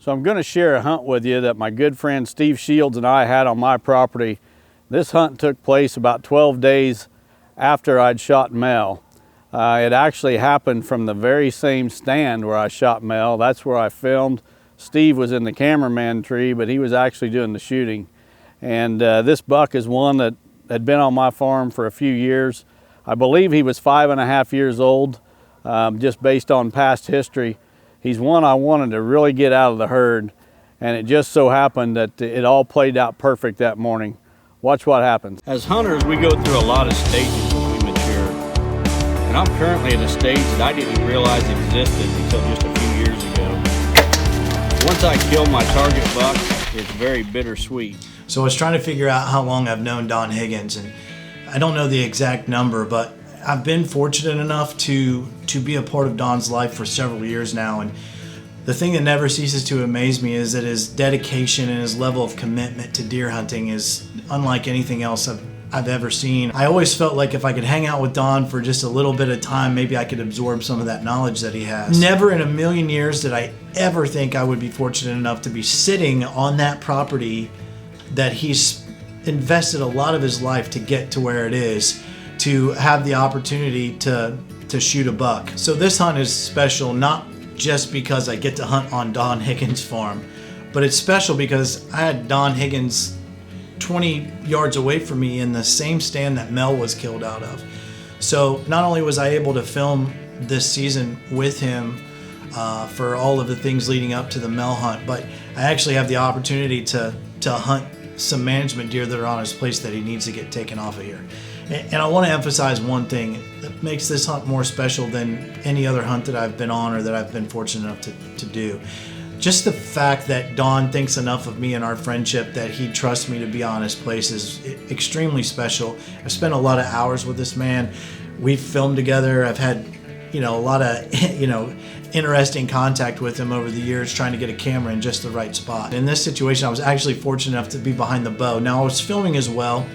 So I'm going to share a hunt with you that my good friend Steve Shields and I had on my property. This hunt took place about 12 days after I'd shot Mel. It actually happened from the very same stand where I shot Mel. That's where I filmed. Steve was in the cameraman tree, but he was actually doing the shooting. And this buck is one that had been on my farm for a few years. I believe he was 5.5 years old, just based on past history. He's one I wanted to really get out of the herd, and it just so happened that it all played out perfect that morning. Watch what happens. As hunters, we go through a lot of stages when we mature. And I'm currently at a stage that I didn't realize existed until just a few years ago. Once I kill my target buck, it's very bittersweet. So I was trying to figure out how long I've known Don Higgins, and I don't know the exact number, but I've been fortunate enough to be a part of Don's life for several years now, and the thing that never ceases to amaze me is that his dedication and his level of commitment to deer hunting is unlike anything else I've ever seen. I always felt like if I could hang out with Don for just a little bit of time, maybe I could absorb some of that knowledge that he has. Never in a million years did I ever think I would be fortunate enough to be sitting on that property that he's invested a lot of his life to get to where it is, to have the opportunity to shoot a buck. So this hunt is special, not just because I get to hunt on Don Higgins' farm, but it's special because I had Don Higgins 20 yards away from me in the same stand that Mel was killed out of. So not only was I able to film this season with him for all of the things leading up to the Mel hunt, but I actually have the opportunity to hunt some management deer that are on his place that he needs to get taken off of here. And I want to emphasize one thing that makes this hunt more special than any other hunt that I've been on or that I've been fortunate enough to do. Just the fact that Don thinks enough of me and our friendship that he trusts me to be on his place is extremely special. I've spent a lot of hours with this man. We've filmed together. I've had, a lot of, interesting contact with him over the years, trying to get a camera in just the right spot. In this situation, I was actually fortunate enough to be behind the bow. Now, I was filming as well,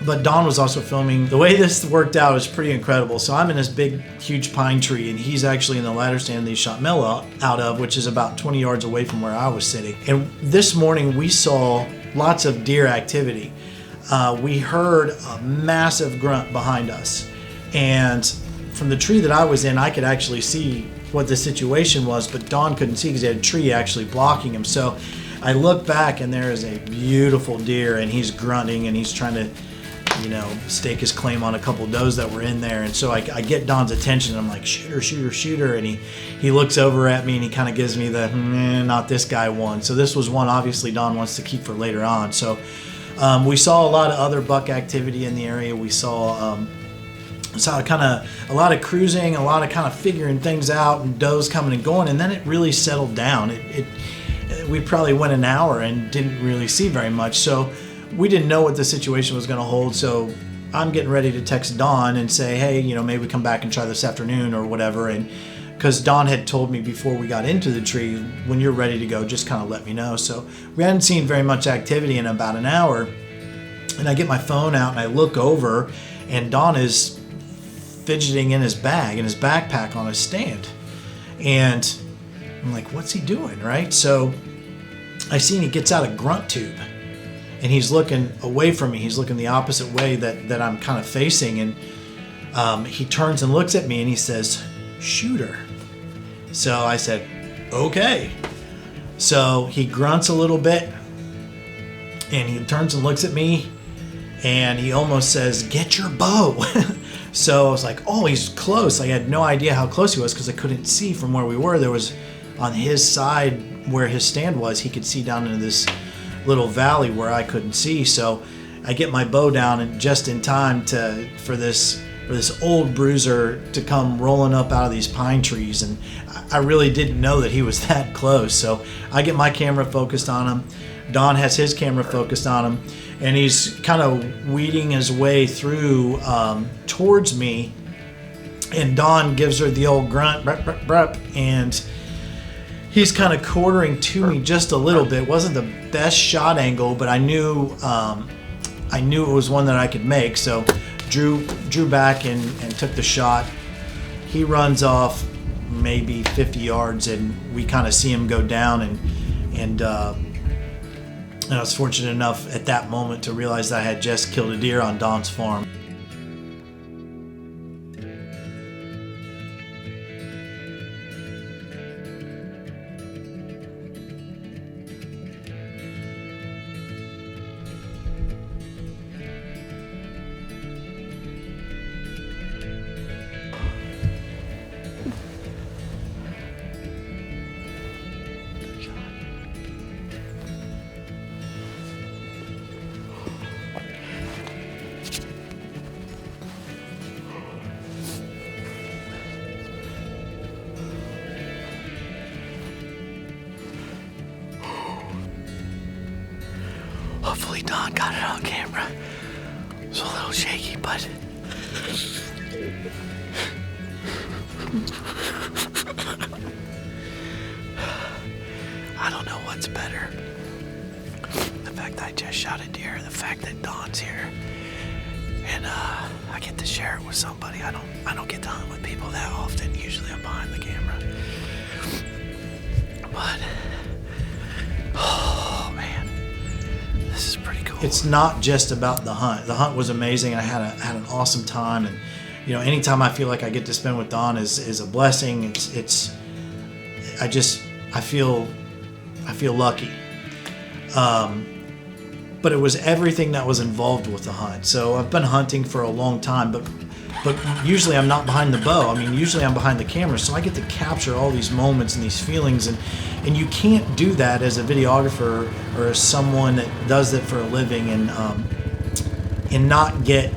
but Don was also filming. The way this worked out is pretty incredible. So I'm in this big, huge pine tree, and he's actually in the ladder stand that he shot Mel out of, which is about 20 yards away from where I was sitting. And this morning, we saw lots of deer activity. We heard a massive grunt behind us. And from the tree that I was in, I could actually see what the situation was, but Don couldn't see because he had a tree actually blocking him. So I look back, and there is a beautiful deer, and he's grunting, and he's trying to stake his claim on a couple of does that were in there. And so I get Don's attention, and I'm like, shooter, shooter, shooter. And he looks over at me, and he kind of gives me the, not this guy one. So this was one obviously Don wants to keep for later on. So we saw a lot of other buck activity in the area. We saw kind of a lot of cruising, a lot of kind of figuring things out, and does coming and going. And then it really settled down. We probably went an hour and didn't really see very much. So we didn't know what the situation was going to hold, so I'm getting ready to text Don and say, hey, maybe come back and try this afternoon or whatever. And because Don had told me before we got into the tree, when you're ready to go, just kind of let me know. So we hadn't seen very much activity in about an hour, and I get my phone out and I look over, and Don is fidgeting in his bag, in his backpack on his stand. And I'm like, what's he doing, right? So I see he gets out a grunt tube, and he's looking away from me. He's looking the opposite way that I'm kind of facing. And he turns and looks at me, and he says, shooter. So I said, okay. So he grunts a little bit, and he turns and looks at me, and he almost says, get your bow. So I was like, oh, he's close. I had no idea how close he was because I couldn't see from where we were. There was, on his side where his stand was, he could see down into this little valley where I couldn't see. So I get my bow down, and just in time for this old Bruiser to come rolling up out of these pine trees. And I really didn't know that he was that close. So I get my camera focused on him. Don has his camera focused on him, and he's kind of weeding his way through towards me. And Don gives her the old grunt, brup, brup, brup, and he's kind of quartering to me just a little bit. It wasn't the best shot angle, but I knew it was one that I could make. So drew back and took the shot. He runs off maybe 50 yards, and we kind of see him go down, and And I was fortunate enough at that moment to realize that I had just killed a deer on Don's farm. Hopefully Don got it on camera. It was a little shaky, but I don't know what's better. The fact that I just shot a deer, the fact that Don's here, and I get to share it with somebody. I don't get to hunt with people that often. Usually I'm behind the camera. But oh man, this is pretty cool. It's not just about the hunt. The hunt was amazing, and I had an awesome time. And you know, anytime I feel like I get to spend with Don is a blessing. I feel lucky. But it was everything that was involved with the hunt. So I've been hunting for a long time, but usually I'm not behind the bow. I mean, usually I'm behind the camera, so I get to capture all these moments and these feelings, and you can't do that as a videographer or as someone that does it for a living and not get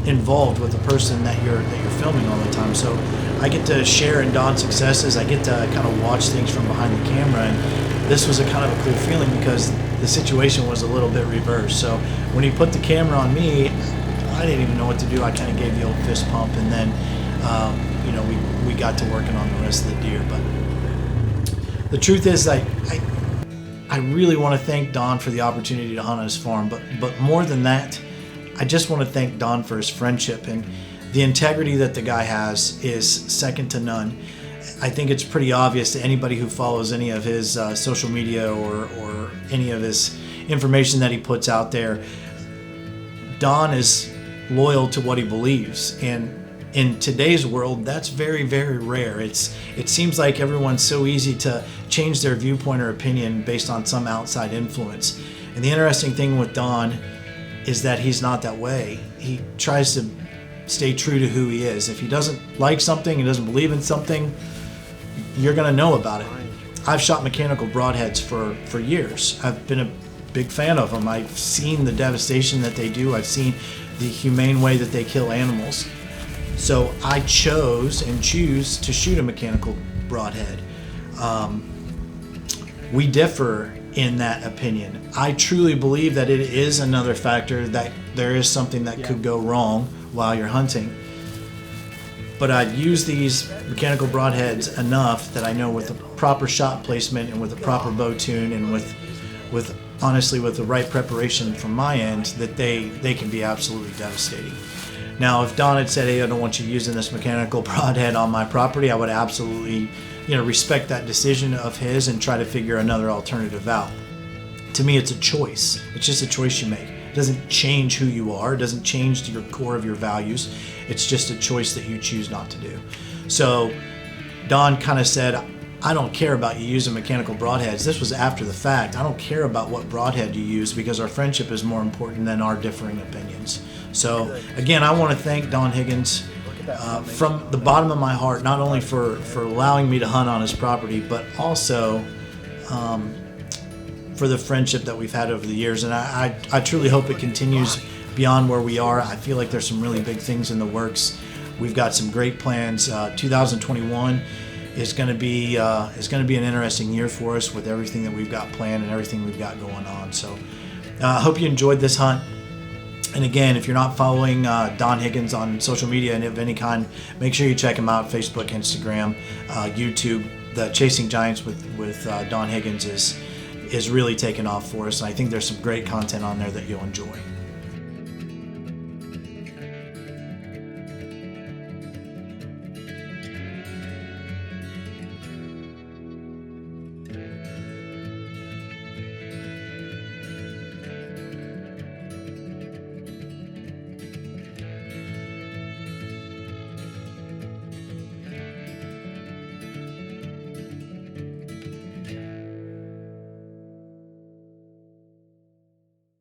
involved with the person that you're filming all the time. So I get to share in Don's successes. I get to kind of watch things from behind the camera, and this was a kind of a cool feeling because the situation was a little bit reversed. So when he put the camera on me, I didn't even know what to do. I kind of gave the old fist pump, and then we got to working on the rest of the deer. But the truth is, I really want to thank Don for the opportunity to hunt on his farm. But more than that, I just want to thank Don for his friendship, and the integrity that the guy has is second to none. I think it's pretty obvious to anybody who follows any of his social media or any of his information that he puts out there. Don is loyal to what he believes, and in today's world, that's very, very rare. It seems like everyone's so easy to change their viewpoint or opinion based on some outside influence. And the interesting thing with Don is that he's not that way. He tries to stay true to who he is. If he doesn't like something, he doesn't believe in something, you're going to know about it. I've shot mechanical broadheads for years. I've been a big fan of them. I've seen the devastation that they do. I've seen the humane way that they kill animals. So I choose to shoot a mechanical broadhead. We differ in that opinion. I truly believe that it is another factor, that there is something that could go wrong while you're hunting. But I've used these mechanical broadheads enough that I know with the proper shot placement and with the proper bow tune and with honestly with the right preparation from my end, that they can be absolutely devastating. Now, if Don had said, "Hey, I don't want you using this mechanical broadhead on my property," I would absolutely, respect that decision of his and try to figure another alternative out. To me, it's a choice. It's just a choice you make. It doesn't change who you are. It doesn't change your core of your values. It's just a choice that you choose not to do. So Don kind of said, "I don't care about you using mechanical broadheads." This was after the fact. "I don't care about what broadhead you use because our friendship is more important than our differing opinions." So again, I want to thank Don Higgins from the bottom of my heart, not only for allowing me to hunt on his property, but also for the friendship that we've had over the years. And I truly hope it continues beyond where we are. I feel like there's some really big things in the works. We've got some great plans. 2021 is going to be an interesting year for us with everything that we've got planned and everything we've got going on. So I hope you enjoyed this hunt. And again, if you're not following Don Higgins on social media and of any kind, make sure you check him out: Facebook, Instagram, YouTube. The Chasing Giants with Don Higgins is really taking off for us. And I think there's some great content on there that you'll enjoy.